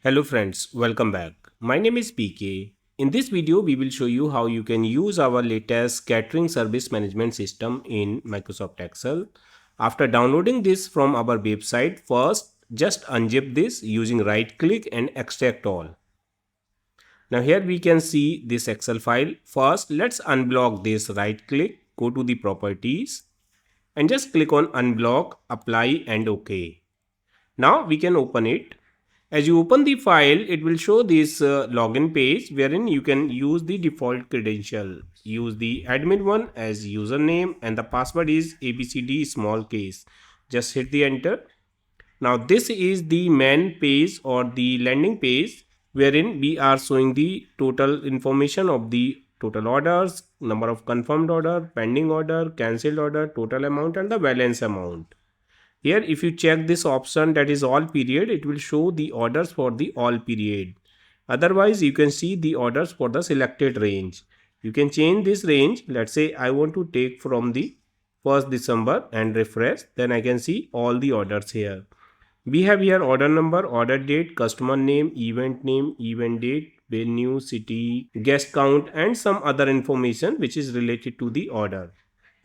Hello friends, welcome back. My name is PK. In this video, we will show you how you can use our latest catering service management system in Microsoft Excel. After downloading this from our website, first just unzip this using right click and extract all. Now here we can see this Excel file. First, let's unblock this. Right click, go to the properties and just click on unblock, apply and OK. Now we can open it. As you open the file, it will show this login page wherein you can use the default credential. Use the admin one as username and the password is ABCD small case. Just hit the enter. Now this is the main page or the landing page wherein we are showing the total information of the total orders, number of confirmed order, pending order, cancelled order, total amount and the balance amount. Here if you check this option that is all period, it will show the orders for the all period. Otherwise you can see the orders for the selected range. You can change this range. Let's say I want to take from the 1st December and refresh. Then I can see all the orders here. We have here order number, order date, customer name, event date, venue, city, guest count and some other information which is related to the order.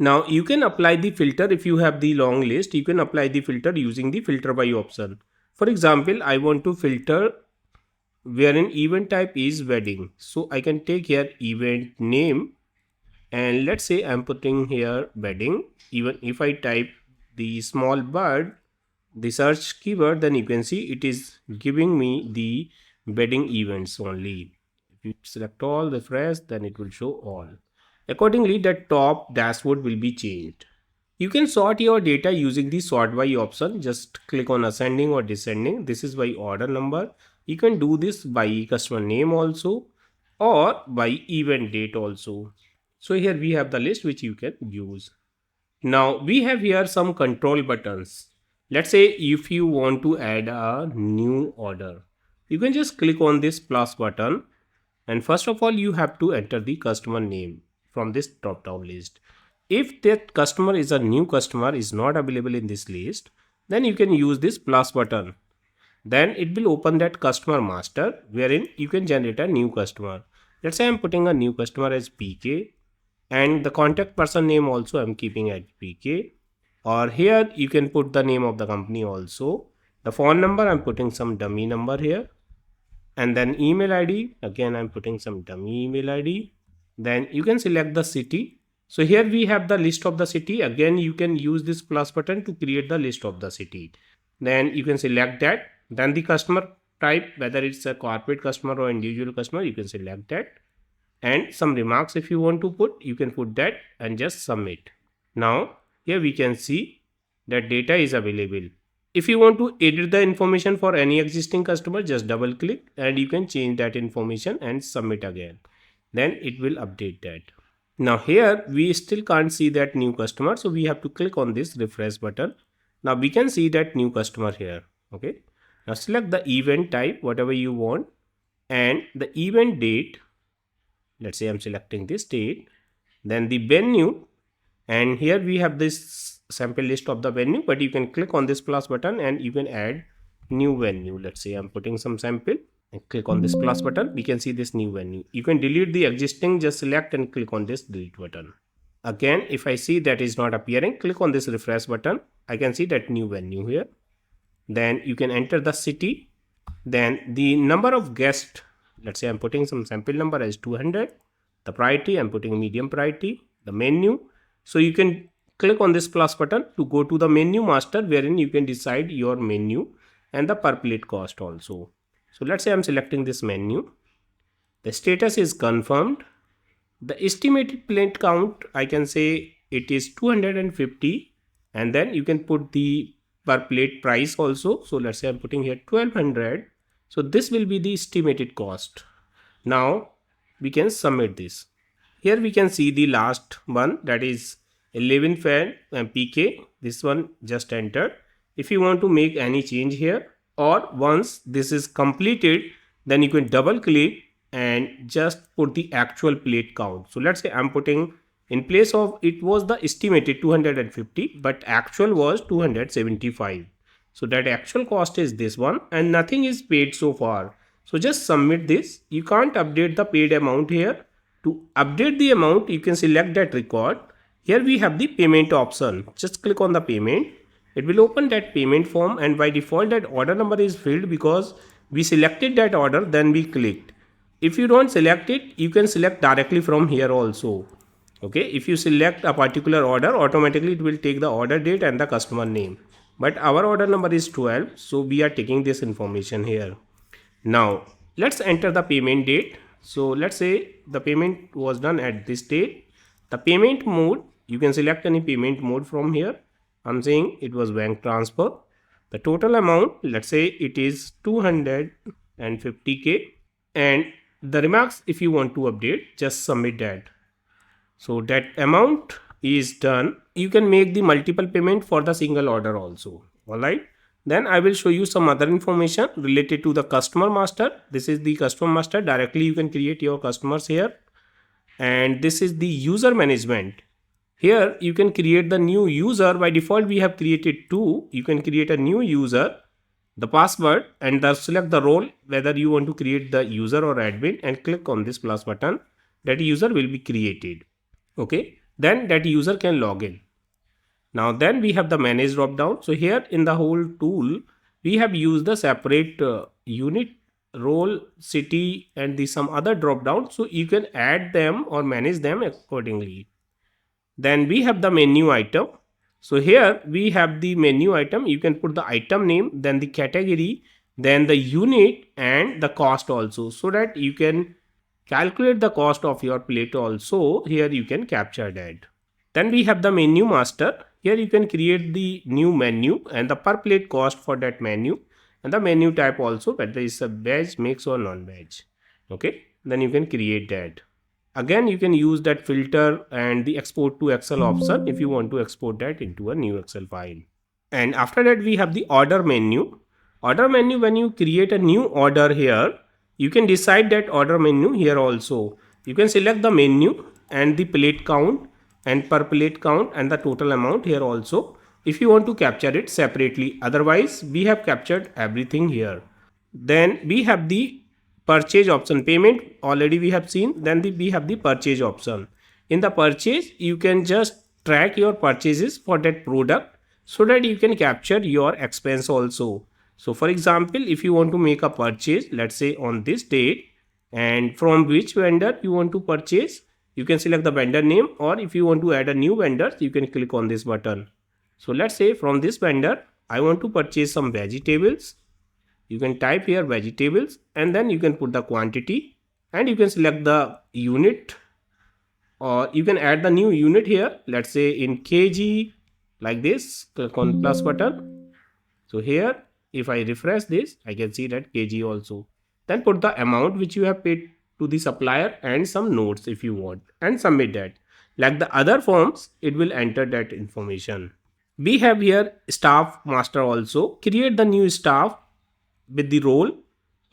Now you can apply the filter if you have the long list. You can apply the filter using the filter by option. For example, I want to filter wherein event type is wedding. So I can take here event name and let's say I'm putting here wedding. Even if I type the small bird, the search keyword, then you can see it is giving me the wedding events only. If you select all, refresh, then it will show all. Accordingly, the top dashboard will be changed. You can sort your data using the sort by option. Just click on ascending or descending. This is by order number. You can do this by customer name also or by event date also. So here we have the list which you can use. Now we have here some control buttons. Let's say if you want to add a new order, you can just click on this plus button and first of all you have to enter the customer name from this drop down list. If that customer is a new customer is not available in this list, then you can use this plus button. Then it will open that customer master wherein you can generate a new customer. Let's say I'm putting a new customer as PK and the contact person name also I'm keeping at PK. Or here you can put the name of the company also. The phone number I'm putting some dummy number here. And then email ID, again I'm putting some dummy email ID. Then you can select the city. So here we have the list of the city. Again you can use this plus button to create the list of the city. Then you can select that. Then the customer type, whether it's a corporate customer or individual customer, you can select that. And some remarks if you want to put, you can put that and just submit. Now here we can see that data is available. If you want to edit the information for any existing customer, just double click and you can change that information and submit again. Then it will update that. Now here we still can't see that new customer, so we have to click on this refresh button. Now we can see that new customer here. Okay. Now select the event type, whatever you want, and the event date. Let's say I'm selecting this date. Then the venue, and here we have this sample list of the venue, but you can click on this plus button and you can add new venue. Let's say I'm putting some sample and click on this plus button. We can see this new venue. You can delete the existing, just select and click on this delete button. Again, if I see that is not appearing, click on this refresh button. I can see that new venue here. Then you can enter the city. Then the number of guests, let's say I'm putting some sample number as 200. The priority, I'm putting medium priority. The menu. So you can click on this plus button to go to the menu master wherein you can decide your menu and the per plate cost also. So let's say I'm selecting this menu. The status is confirmed. The estimated plate count, I can say it is 250 and then you can put the per plate price also. So let's say I'm putting here 1200. So this will be the estimated cost. Now we can submit this. Here we can see the last one, that is 11 fan and PK. This one just entered. If you want to make any change here, or once this is completed, then you can double click and just put the actual plate count. So let's say I'm putting, in place of, it was the estimated 250, but actual was 275. So that actual cost is this one and nothing is paid so far. So just submit this. You can't update the paid amount here. To update the amount, you can select that record. Here we have the payment option. Just click on the payment. It will open that payment form and by default that order number is filled because we selected that order, then we clicked. If you don't select it, you can select directly from here also. Okay, if you select a particular order, automatically it will take the order date and the customer name. But our order number is 12, so we are taking this information here. Now let's enter the payment date. So let's say the payment was done at this date. The payment mode, you can select any payment mode from here. I'm saying it was bank transfer. The total amount, let's say it is 250k, and the remarks, if you want to update, just submit that. So that amount is done. You can make the multiple payment for the single order also. All right. Then I will show you some other information related to the customer master. This is the customer master. Directly you can create your customers here. And this is the user management. Here you can create the new user. By default we have created two. You can create a new user, the password, and select the role, whether you want to create the user or admin, and click on this plus button. That user will be created. Okay, then that user can log in. Now then we have the manage drop down. So here in the whole tool we have used the separate unit, role, city, and the some other drop down, so you can add them or manage them accordingly. Then we have the menu item. So here we have the menu item. You can put the item name, then the category, then the unit and the cost also, so that you can calculate the cost of your plate also. Here you can capture that. Then we have the menu master. Here you can create the new menu and the per plate cost for that menu, and the menu type also, whether it's a veg, mix or non-veg. Okay, then you can create that. Again, you can use that filter and the export to Excel option if you want to export that into a new Excel file. And after that we have the order menu. Order menu, when you create a new order here, you can decide that order menu here also. You can select the menu and the plate count and per plate count and the total amount here also, if you want to capture it separately. Otherwise we have captured everything here. Then we have the purchase option. Payment already we have seen. Then we have the purchase option. In the purchase you can just track your purchases for that product, so that you can capture your expense also. So for example, if you want to make a purchase, let's say on this date, and from which vendor you want to purchase, you can select the vendor name, or if you want to add a new vendor, you can click on this button. So let's say from this vendor I want to purchase some vegetables. You can type here vegetables and then you can put the quantity and you can select the unit, or you can add the new unit here, let's say in kg, like this. Click on plus button. So here if I refresh this, I can see that kg also. Then put the amount which you have paid to the supplier and some notes if you want, and submit that. Like the other forms, it will enter that information. We have here staff master also. Create the new staff with the role,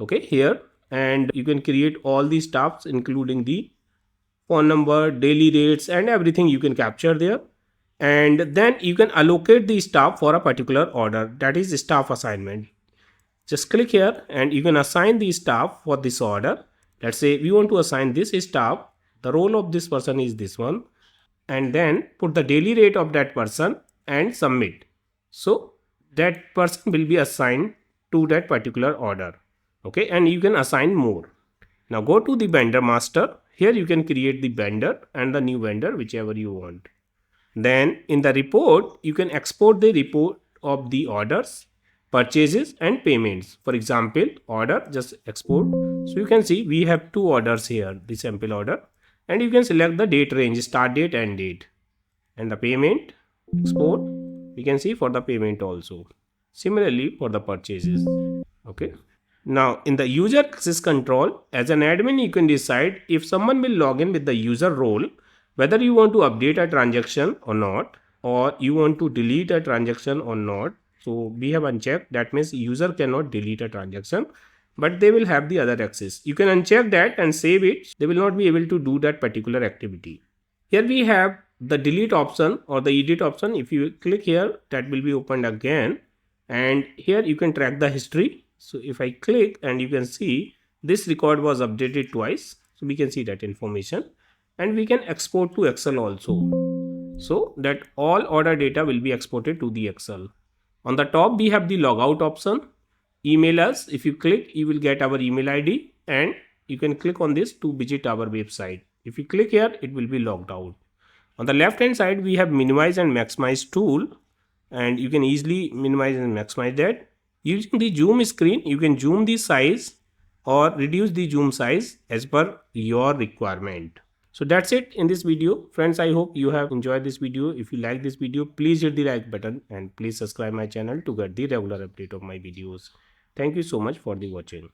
okay, here, and you can create all the staffs including the phone number, daily rates, and everything you can capture there. And then you can allocate the staff for a particular order, that is staff assignment. Just click here and you can assign the staff for this order. Let's say we want to assign this staff, the role of this person is this one, and then put the daily rate of that person and submit. So that person will be assigned to that particular order. Okay, and you can assign more. Now go to the vendor master. Here you can create the vendor and the new vendor, whichever you want. Then in the report, you can export the report of the orders, purchases and payments. For example, order, just export. So you can see we have two orders here, the sample order, and you can select the date range, start date, end date, and the payment, export. We can see for the payment also. Similarly for the purchases. Okay. Now in the user access control, as an admin, you can decide if someone will log in with the user role, whether you want to update a transaction or not, or you want to delete a transaction or not. So we have unchecked. That means user cannot delete a transaction, but they will have the other access. You can uncheck that and save it. They will not be able to do that particular activity. Here we have the delete option or the edit option. If you click here, that will be opened again. and here you can track the history. So if I click, and you can see this record was updated twice, so we can see that information, and we can export to Excel also, so that all order data will be exported to the Excel. On the top we have the logout option. Email us. If you click, you will get our email ID, and you can click on this to visit our website. If you click here, it will be logged out. On the left hand side we have minimize and maximize tool, and you can easily minimize and maximize that. Using the zoom screen, you can zoom the size or reduce the zoom size as per your requirement. So that's it in this video. Friends, I hope you have enjoyed this video. If you like this video, please hit the like button and please subscribe my channel to get the regular update of my videos. Thank you so much for the watching.